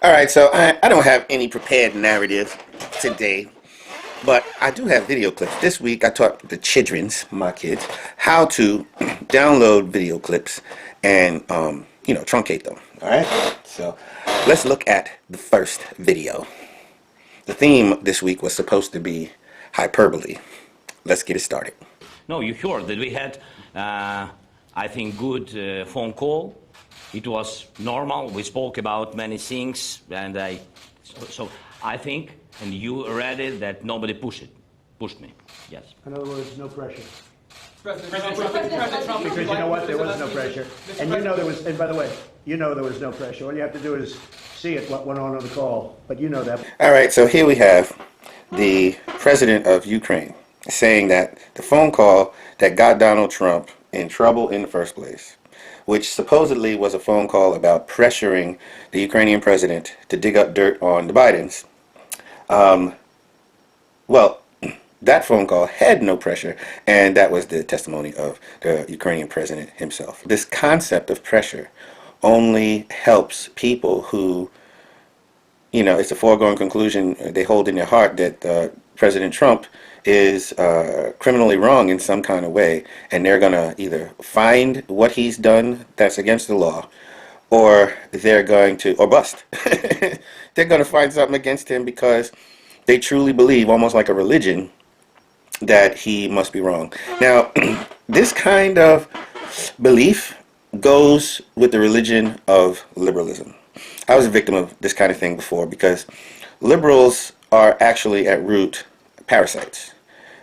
All right, so I don't have any prepared narrative today, but I do have video clips. This week I taught the childrens, my kids, how to download video clips and, truncate them. All right, so let's look at the first video. The theme this week was supposed to be hyperbole. Let's get it started. No, you heard that we had, I think, good phone call. It was normal. We spoke about many things, and so I think, and you read it, that nobody pushed me. Yes. In other words, no pressure. President Trump. Because you know what? There was no pressure. And you know there was, and by the way, you know there was no pressure. All you have to do is see it, what went on the call. But you know that. All right, so here we have the president of Ukraine saying that the phone call that got Donald Trump in trouble in the first place, which supposedly was a phone call about pressuring the Ukrainian president to dig up dirt on the Bidens. Well, that phone call had no pressure, and that was the testimony of the Ukrainian president himself. This concept of pressure only helps people who, it's a foregone conclusion they hold in their heart that President Trump is criminally wrong in some kind of way, and they're going to either find what he's done that's against the law, or they're going to, or bust. They're going to find something against him because they truly believe, almost like a religion, that he must be wrong. Now, this kind of belief goes with the religion of liberalism. I was a victim of this kind of thing before because liberals are actually at root parasites.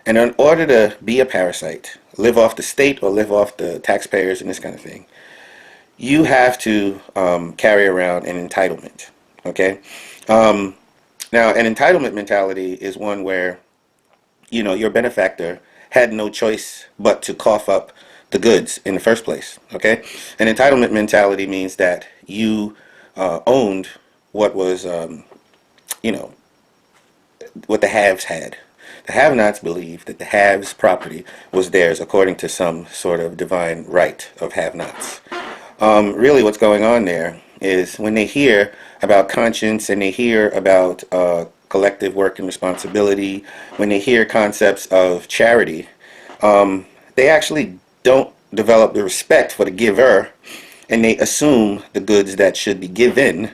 And in order to be a parasite, live off the state or live off the taxpayers and this kind of thing, you have to carry around an entitlement. Okay? Now, an entitlement mentality is one where, your benefactor had no choice but to cough up the goods in the first place. Okay? An entitlement mentality means that you owned what was, what the haves had. The have-nots believed that the haves' property was theirs according to some sort of divine right of have-nots. Really what's going on there is when they hear about conscience and they hear about collective work and responsibility, when they hear concepts of charity, they actually don't develop the respect for the giver, and they assume the goods that should be given.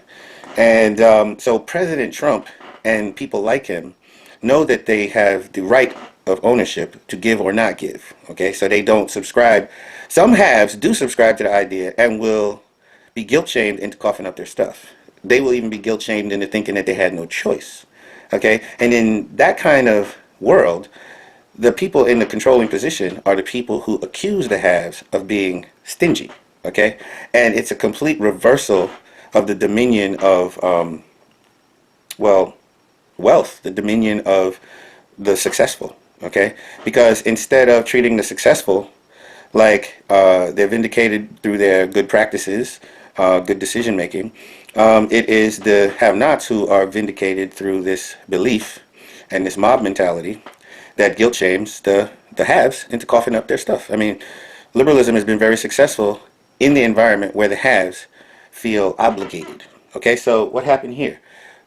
And so President Trump and people like him know that they have the right of ownership to give or not give. Okay, so they don't subscribe. Some haves do subscribe to the idea and will be guilt shamed into coughing up their stuff. They will even be guilt shamed into thinking that they had no choice. Okay, and in that kind of world, the people in the controlling position are the people who accuse the haves of being stingy. Okay, and it's a complete reversal of the dominion of wealth, the dominion of the successful. Okay, because instead of treating the successful like they're vindicated through their good practices, good decision making, it is the have-nots who are vindicated through this belief and this mob mentality that guilt shames the haves into coughing up their stuff. I mean, liberalism has been very successful in the environment where the haves feel obligated. Okay, so what happened here?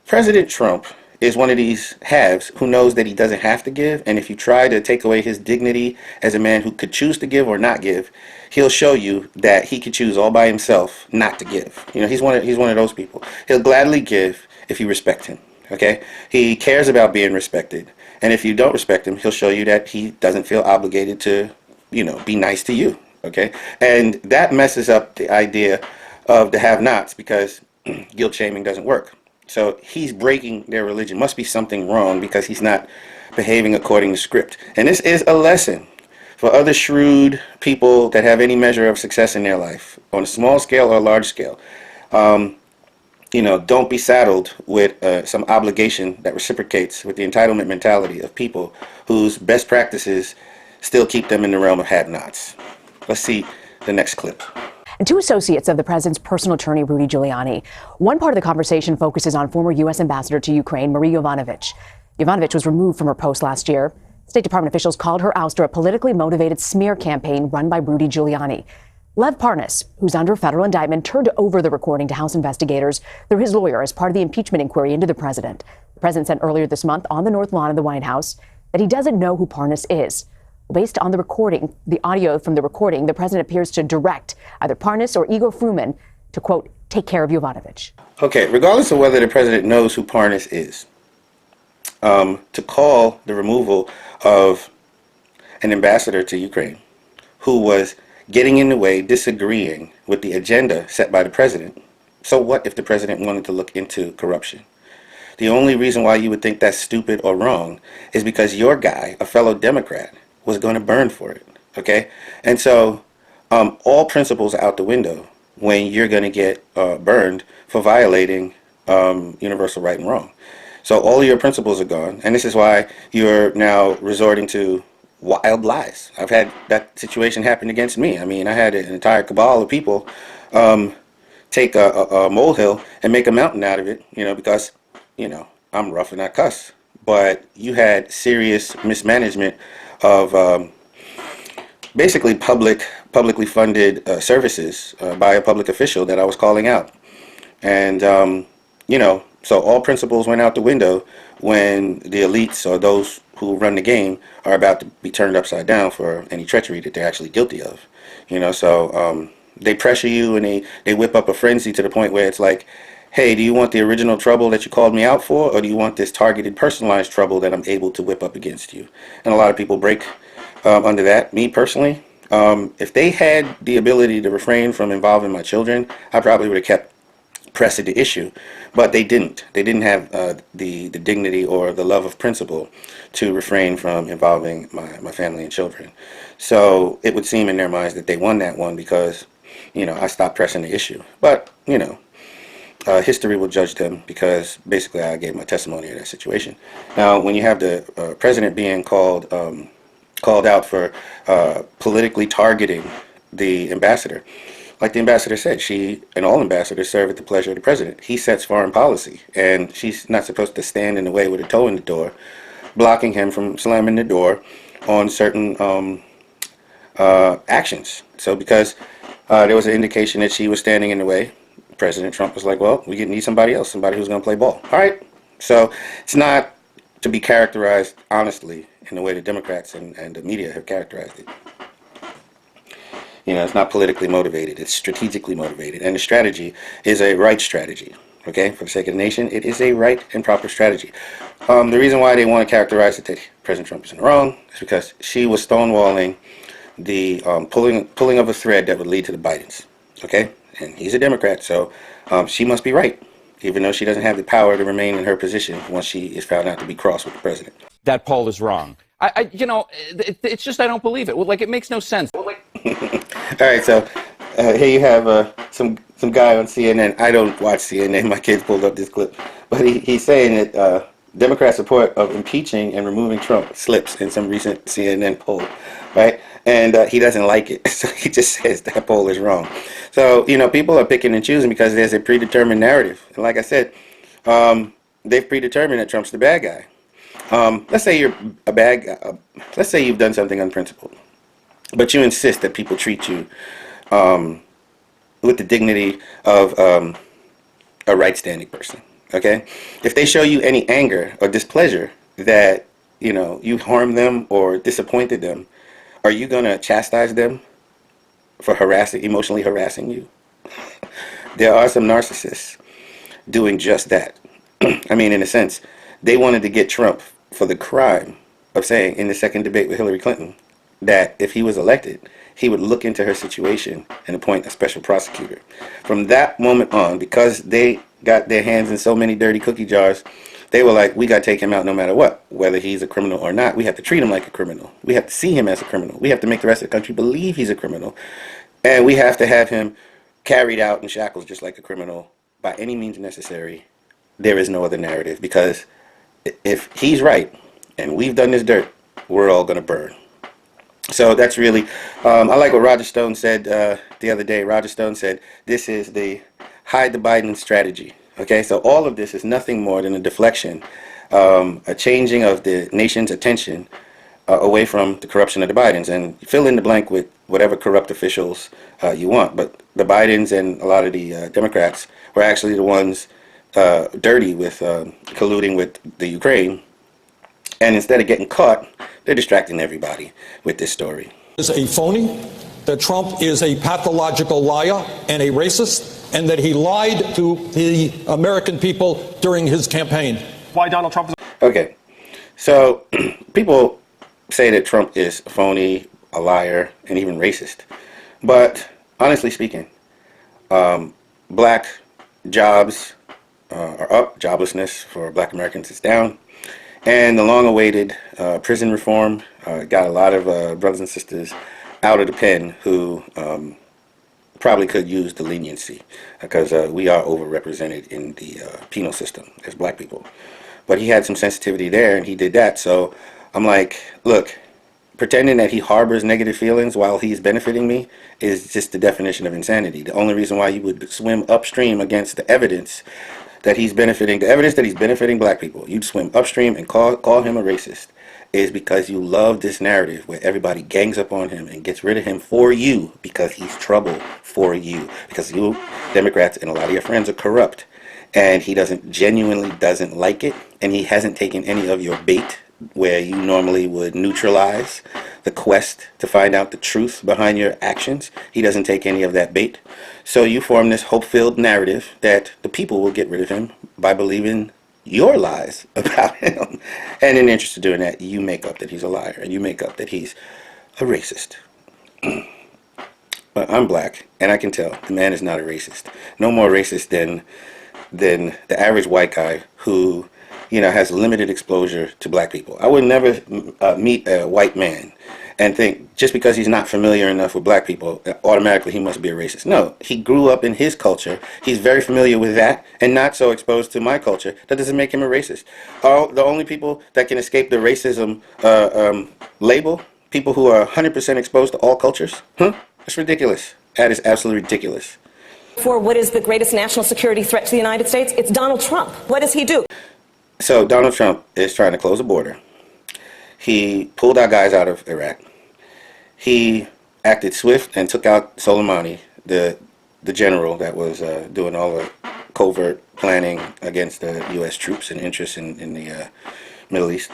President Trump is one of these haves who knows that he doesn't have to give, and if you try to take away his dignity as a man who could choose to give or not give, he'll show you that he could choose all by himself not to give. He's one of those people. He'll gladly give if you respect him. Okay, he cares about being respected, and if you don't respect him, he'll show you that he doesn't feel obligated to, be nice to you. Okay, and that messes up the idea of the have-nots because guilt shaming doesn't work. So he's breaking their religion. Must be something wrong because he's not behaving according to script. And this is a lesson for other shrewd people that have any measure of success in their life, on a small scale or a large scale. Don't be saddled with some obligation that reciprocates with the entitlement mentality of people whose best practices still keep them in the realm of have-nots. Let's see the next clip. And two associates of the president's personal attorney, Rudy Giuliani. One part of the conversation focuses on former U.S. ambassador to Ukraine, Marie Yovanovitch. Yovanovitch was removed from her post last year. State Department officials called her ouster a politically motivated smear campaign run by Rudy Giuliani. Lev Parnas, who's under federal indictment, turned over the recording to House investigators through his lawyer as part of the impeachment inquiry into the president. The president said earlier this month on the North Lawn of the White House that he doesn't know who Parnas is. Based on the recording, the audio from the recording, the president appears to direct either Parnas or Igor Fruman to, quote, take care of Yovanovitch. Okay, regardless of whether the president knows who Parnas is, to call the removal of an ambassador to Ukraine who was getting in the way, disagreeing with the agenda set by the president. So what if the president wanted to look into corruption? The only reason why you would think that's stupid or wrong is because your guy, a fellow Democrat, was going to burn for it, okay? And so all principles are out the window when you're going to get burned for violating universal right and wrong. So all of your principles are gone, and this is why you're now resorting to wild lies. I've had that situation happen against me. I mean, I had an entire cabal of people take a molehill and make a mountain out of it, because, I'm rough and I cuss. But you had serious mismanagement of basically publicly funded services by a public official that I was calling out. And, so all principles went out the window when the elites or those who run the game are about to be turned upside down for any treachery that they're actually guilty of. So they pressure you and they whip up a frenzy to the point where it's like, hey, do you want the original trouble that you called me out for, or do you want this targeted, personalized trouble that I'm able to whip up against you? And a lot of people break under that. Me personally, if they had the ability to refrain from involving my children, I probably would have kept pressing the issue, but they didn't. They didn't have the dignity or the love of principle to refrain from involving my family and children. So it would seem in their minds that they won that one because, I stopped pressing the issue. But, history will judge them because basically I gave my testimony of that situation. Now, when you have the president being called out for politically targeting the ambassador, like the ambassador said, she and all ambassadors serve at the pleasure of the president. He sets foreign policy, and she's not supposed to stand in the way with a toe in the door, blocking him from slamming the door on certain actions. So because there was an indication that she was standing in the way, President Trump was like, well, we need somebody else, somebody who's going to play ball. All right. So it's not to be characterized honestly in the way the Democrats and the media have characterized it. It's not politically motivated. It's strategically motivated. And the strategy is a right strategy. Okay? For the sake of the nation, it is a right and proper strategy. The reason why they want to characterize it that President Trump is in the wrong is because she was stonewalling the pulling of a thread that would lead to the Bidens. Okay? And he's a Democrat, so she must be right, even though she doesn't have the power to remain in her position once she is found out to be cross with the president. That poll is wrong. It's just I don't believe it. It makes no sense. All right, so here you have some guy on CNN. I don't watch CNN. My kids pulled up this clip, but he's saying that Democrat support of impeaching and removing Trump slips in some recent CNN poll, right? And he doesn't like it, so he just says that poll is wrong. So people are picking and choosing because there's a predetermined narrative, and like I said, they've predetermined that Trump's the bad guy. Let's say you're a bad guy. Let's say you've done something unprincipled, but you insist that people treat you with the dignity of a right-standing person. Okay? If they show you any anger or displeasure that you harmed them or disappointed them, are you going to chastise them for emotionally harassing you? There are some narcissists doing just that. I mean, in a sense, they wanted to get Trump for the crime of saying in the second debate with Hillary Clinton that if he was elected, he would look into her situation and appoint a special prosecutor. From that moment on, because they got their hands in so many dirty cookie jars, they were like, we got to take him out no matter what, whether he's a criminal or not. We have to treat him like a criminal. We have to see him as a criminal. We have to make the rest of the country believe he's a criminal. And we have to have him carried out in shackles just like a criminal by any means necessary. There is no other narrative, because if he's right and we've done this dirt, we're all going to burn. So that's really, I like what Roger Stone said the other day. Roger Stone said, this is the hide the Biden strategy. Okay, so all of this is nothing more than a deflection, a changing of the nation's attention away from the corruption of the Bidens, and fill in the blank with whatever corrupt officials you want. But the Bidens and a lot of the Democrats were actually the ones dirty with colluding with the Ukraine. And instead of getting caught, they're distracting everybody with this story. Is a phony, that Trump is a pathological liar and a racist, and that he lied to the American people during his campaign. Why Donald Trump is... Okay, so people say that Trump is a phony, a liar, and even racist. But honestly speaking, black jobs are up, joblessness for black Americans is down, and the long-awaited prison reform got a lot of brothers and sisters out of the pen who probably could use the leniency, because we are overrepresented in the penal system as black people. But he had some sensitivity there, and he did that. So I'm like, look, pretending that he harbors negative feelings while he's benefiting me is just the definition of insanity. The only reason why you would swim upstream against the evidence that he's benefiting, black people, you'd swim upstream and call him a racist, is because you love this narrative where everybody gangs up on him and gets rid of him for you because he's trouble for you. Because you, Democrats, and a lot of your friends are corrupt. And he genuinely doesn't like it, and he hasn't taken any of your bait where you normally would neutralize the quest to find out the truth behind your actions. He doesn't take any of that bait. So you form this hope-filled narrative that the people will get rid of him by believing your lies about him. And in the interest of doing that, you make up that he's a liar, and you make up that he's a racist. But I'm black, and I can tell the man is not a racist. No more racist than the average white guy who, has limited exposure to black people. I would never meet a white man and think just because he's not familiar enough with black people, automatically he must be a racist. No, he grew up in his culture. He's very familiar with that and not so exposed to my culture. That doesn't make him a racist. The only people that can escape the racism label, people who are 100% exposed to all cultures, that's ridiculous. That is absolutely ridiculous. For what is the greatest national security threat to the United States? It's Donald Trump. What does he do? So Donald Trump is trying to close the border. He pulled our guys out of Iraq. He acted swift and took out Soleimani, the general that was doing all the covert planning against the U.S. troops and interests in the Middle East.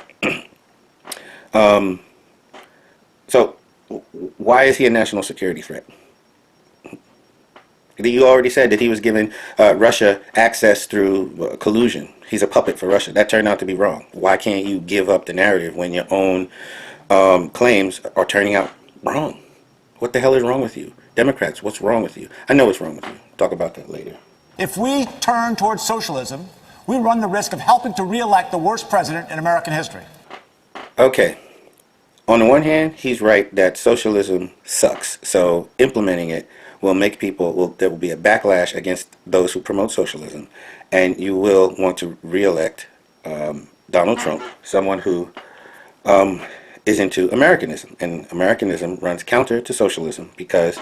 So why is he a national security threat? You already said that he was giving Russia access through collusion. He's a puppet for Russia. That turned out to be wrong. Why can't you give up the narrative when your own claims are turning out wrong? What the hell is wrong with you? Democrats, what's wrong with you? I know what's wrong with you. Talk about that later. If we turn towards socialism, we run the risk of helping to re-elect the worst president in American history. Okay. On the one hand, he's right that socialism sucks. So implementing it will make there will be a backlash against those who promote socialism. And you will want to re-elect Donald Trump, someone who is into Americanism. And Americanism runs counter to socialism because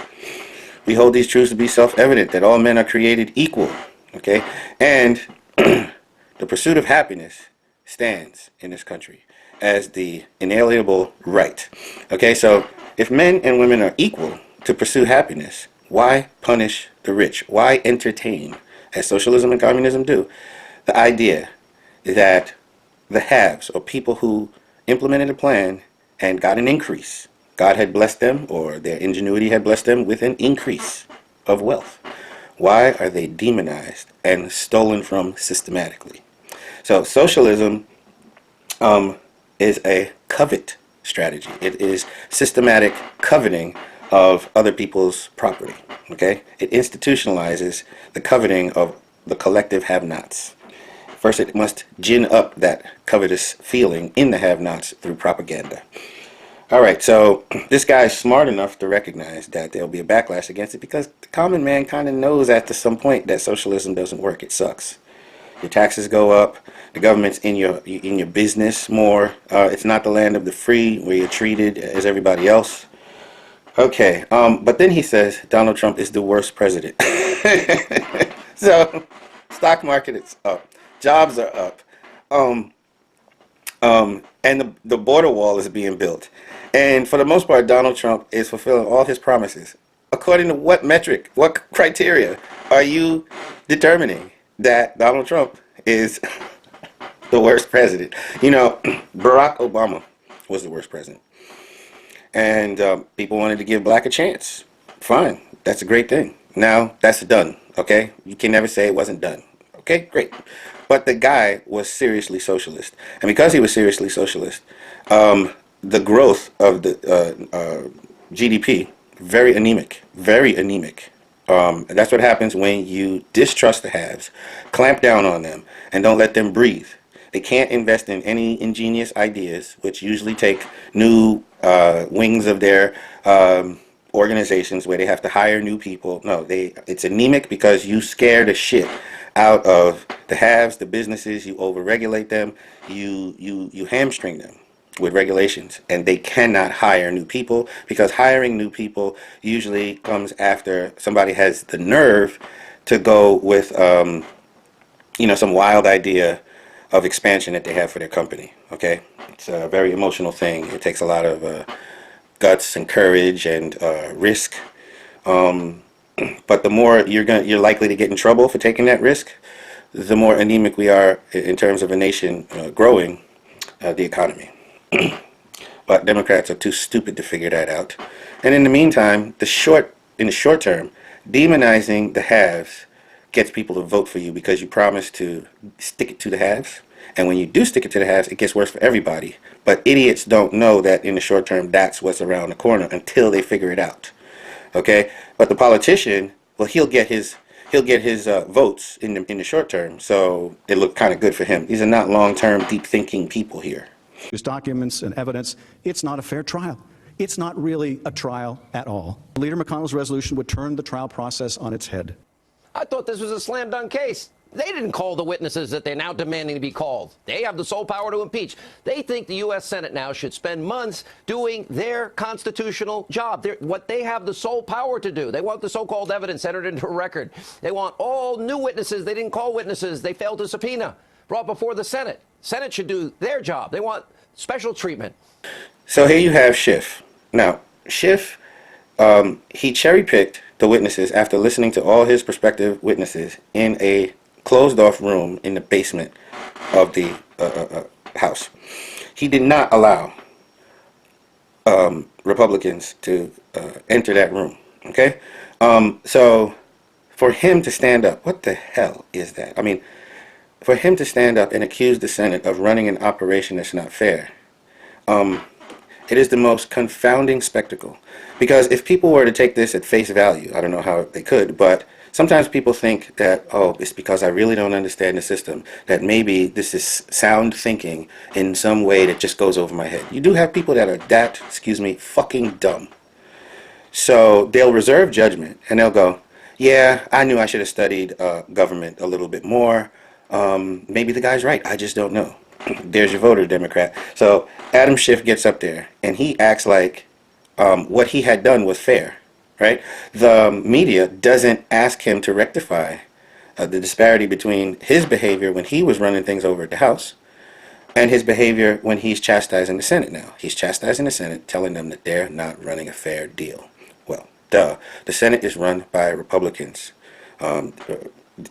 we hold these truths to be self-evident, that all men are created equal. Okay? And the pursuit of happiness stands in this country as the inalienable right. Okay? So if men and women are equal to pursue happiness, why punish the rich? Why entertain, as socialism and communism do, the idea that the haves, or people who implemented a plan and got an increase, God had blessed them, or their ingenuity had blessed them with an increase of wealth? Why are they demonized and stolen from systematically? So socialism is a covet strategy. It is systematic coveting of other people's property. Okay? It institutionalizes the coveting of the collective have-nots. First, it must gin up that covetous feeling in the have-nots through propaganda. All right, so this guy's smart enough to recognize that there'll be a backlash against it because the common man kind of knows at some point that socialism doesn't work. It sucks. Your taxes go up. The government's in your business more. It's not the land of the free where you're treated as everybody else. Okay, but then he says Donald Trump is the worst president. So, stock market is up. Jobs are up. And the border wall is being built. And for the most part, Donald Trump is fulfilling all his promises. According to what metric, what criteria are you determining that Donald Trump is the worst president? You know, Barack Obama was the worst president. And people wanted to give black a chance. Fine, that's a great thing. Now that's done, okay? You can never say it wasn't done. Okay, great. But the guy was seriously socialist. And because he was seriously socialist, the growth of the GDP, very anemic, very anemic. That's what happens when you distrust the haves, clamp down on them, and don't let them breathe. They can't invest in any ingenious ideas, which usually take new wings of their organizations where they have to hire new people. No, it's anemic because you scare the shit out of the haves, the businesses. You overregulate them. You hamstring them with regulations, and they cannot hire new people because hiring new people usually comes after somebody has the nerve to go with some wild idea of expansion that they have for their company. Okay, it's a very emotional thing. It takes a lot of guts and courage and risk. But the more you're likely to get in trouble for taking that risk, the more anemic we are in terms of a nation growing the economy. But Democrats are too stupid to figure that out. And in the meantime, in the short term, demonizing the haves gets people to vote for you because you promise to stick it to the haves. And when you do stick it to the haves, it gets worse for everybody. But idiots don't know that in the short term, that's what's around the corner until they figure it out. Okay? But the politician, well, he'll get his votes in the short term. So it looked kind of good for him. These are not long-term, deep-thinking people here. There's documents and evidence. It's not a fair trial. It's not really a trial at all. Leader McConnell's resolution would turn the trial process on its head. I thought this was a slam dunk case. They didn't call the witnesses that they're now demanding to be called. They have the sole power to impeach. They think the U.S. Senate now should spend months doing their constitutional job. What they have the sole power to do. They want the so-called evidence entered into a record. They want all new witnesses. They didn't call witnesses. They failed to subpoena. Brought before the Senate. Senate should do their job. They want special treatment. So here you have Schiff. Now, Schiff, he cherry-picked the witnesses after listening to all his prospective witnesses in a closed-off room in the basement of the House. He did not allow Republicans to enter that room. Okay? So for him to stand up, what the hell is that? I mean, for him to stand up and accuse the Senate of running an operation that's not fair, it is the most confounding spectacle. Because if people were to take this at face value, I don't know how they could, but sometimes people think that, oh, it's because I really don't understand the system, that maybe this is sound thinking in some way that just goes over my head. You do have people that are that, fucking dumb. So they'll reserve judgment and they'll go, yeah, I knew I should have studied government a little bit more. Maybe the guy's right. I just don't know. There's your voter, Democrat. So Adam Schiff gets up there and he acts like what he had done was fair, right? The media doesn't ask him to rectify the disparity between his behavior when he was running things over at the House and his behavior when he's chastising the Senate now. He's chastising the Senate, telling them that they're not running a fair deal. Well, duh. The Senate is run by Republicans.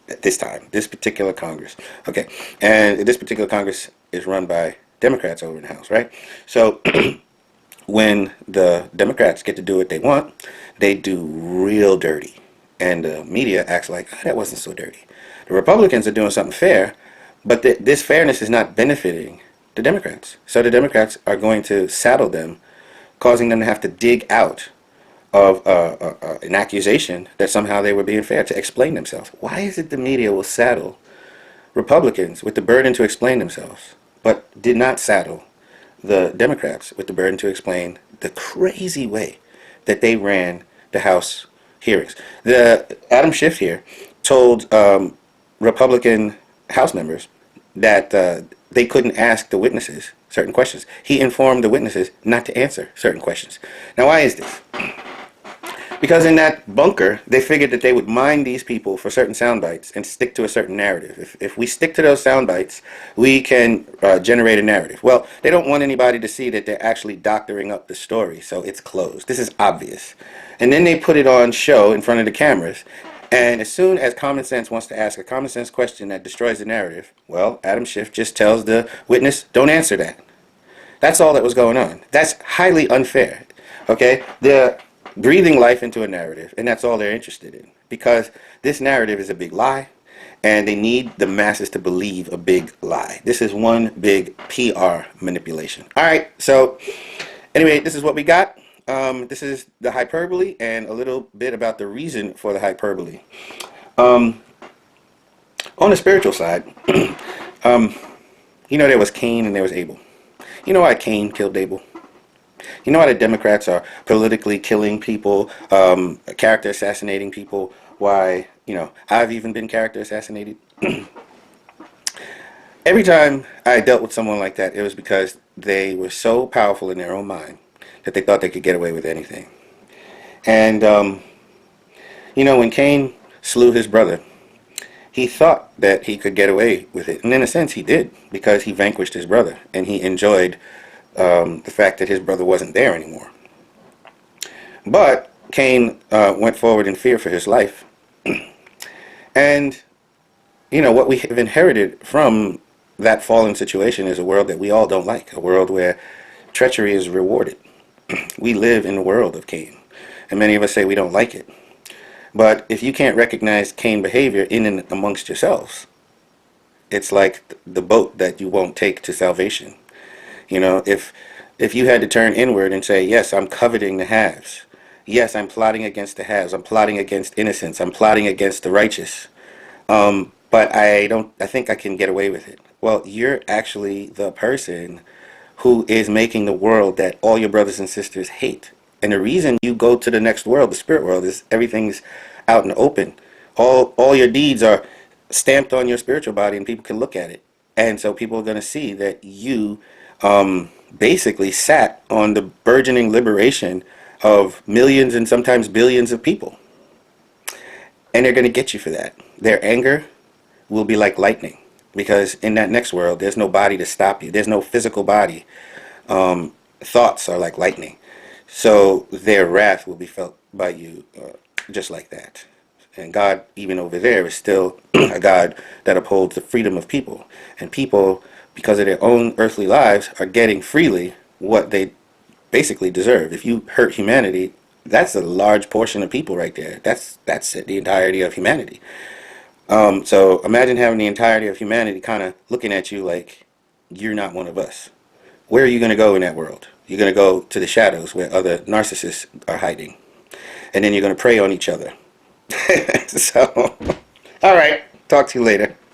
At this time, this particular Congress. Okay, and this particular Congress is run by Democrats over in the House, right? So when the Democrats get to do what they want, they do real dirty. And the media acts like, oh, that wasn't so dirty. The Republicans are doing something fair, but this fairness is not benefiting the Democrats. So the Democrats are going to saddle them, causing them to have to dig out of an accusation that somehow they were being fair to explain themselves. Why is it the media will saddle Republicans with the burden to explain themselves, but did not saddle the Democrats with the burden to explain the crazy way that they ran the House hearings? The Adam Schiff here told Republican House members that they couldn't ask the witnesses certain questions. He informed the witnesses not to answer certain questions. Now, why is this? Because in that bunker, they figured that they would mine these people for certain sound bites and stick to a certain narrative. If we stick to those sound bites, we can generate a narrative. Well, they don't want anybody to see that they're actually doctoring up the story, so it's closed. This is obvious. And then they put it on show in front of the cameras. And as soon as common sense wants to ask a common sense question that destroys the narrative, well, Adam Schiff just tells the witness, don't answer that. That's all that was going on. That's highly unfair. Okay? They're breathing life into a narrative, and that's all they're interested in. Because this narrative is a big lie, and they need the masses to believe a big lie. This is one big PR manipulation. All right, so anyway, this is what we got. This is the hyperbole and a little bit about the reason for the hyperbole. On the spiritual side, you know, there was Cain and there was Abel. You know why Cain killed Abel? You know why the Democrats are politically killing people, character assassinating people? Why, you know, I've even been character assassinated? Every time I dealt with someone like that, it was because they were so powerful in their own mind that they thought they could get away with anything. And, you know, when Cain slew his brother, he thought that he could get away with it. And in a sense, he did, because he vanquished his brother. And he enjoyed the fact that his brother wasn't there anymore. But Cain went forward in fear for his life. And, you know, what we have inherited from that fallen situation is a world that we all don't like, a world where treachery is rewarded. We live in the world of Cain, and many of us say we don't like it. But if you can't recognize Cain behavior in and amongst yourselves, it's like the boat that you won't take to salvation. You know, if you had to turn inward and say, yes, I'm coveting the haves. Yes, I'm plotting against the haves. I'm plotting against innocence. I'm plotting against the righteous. But I think I can get away with it. Well, you're actually the person who is making the world that all your brothers and sisters hate. And the reason you go to the next world, the spirit world, is everything's out in the open. All your deeds are stamped on your spiritual body, and people can look at it. And so people are going to see that you basically sat on the burgeoning liberation of millions and sometimes billions of people. And they're going to get you for that. Their anger will be like lightning. Because in that next world, there's no body to stop you. There's no physical body. Thoughts are like lightning. So their wrath will be felt by you just like that. And God, even over there, is still a God that upholds the freedom of people. And people, because of their own earthly lives, are getting freely what they basically deserve. If you hurt humanity, that's a large portion of people right there. That's it, the entirety of humanity. So imagine having the entirety of humanity kind of looking at you like you're not one of us. Where are you going to go in that world? You're going to go to the shadows where other narcissists are hiding. And then you're going to prey on each other. So, all right. Talk to you later.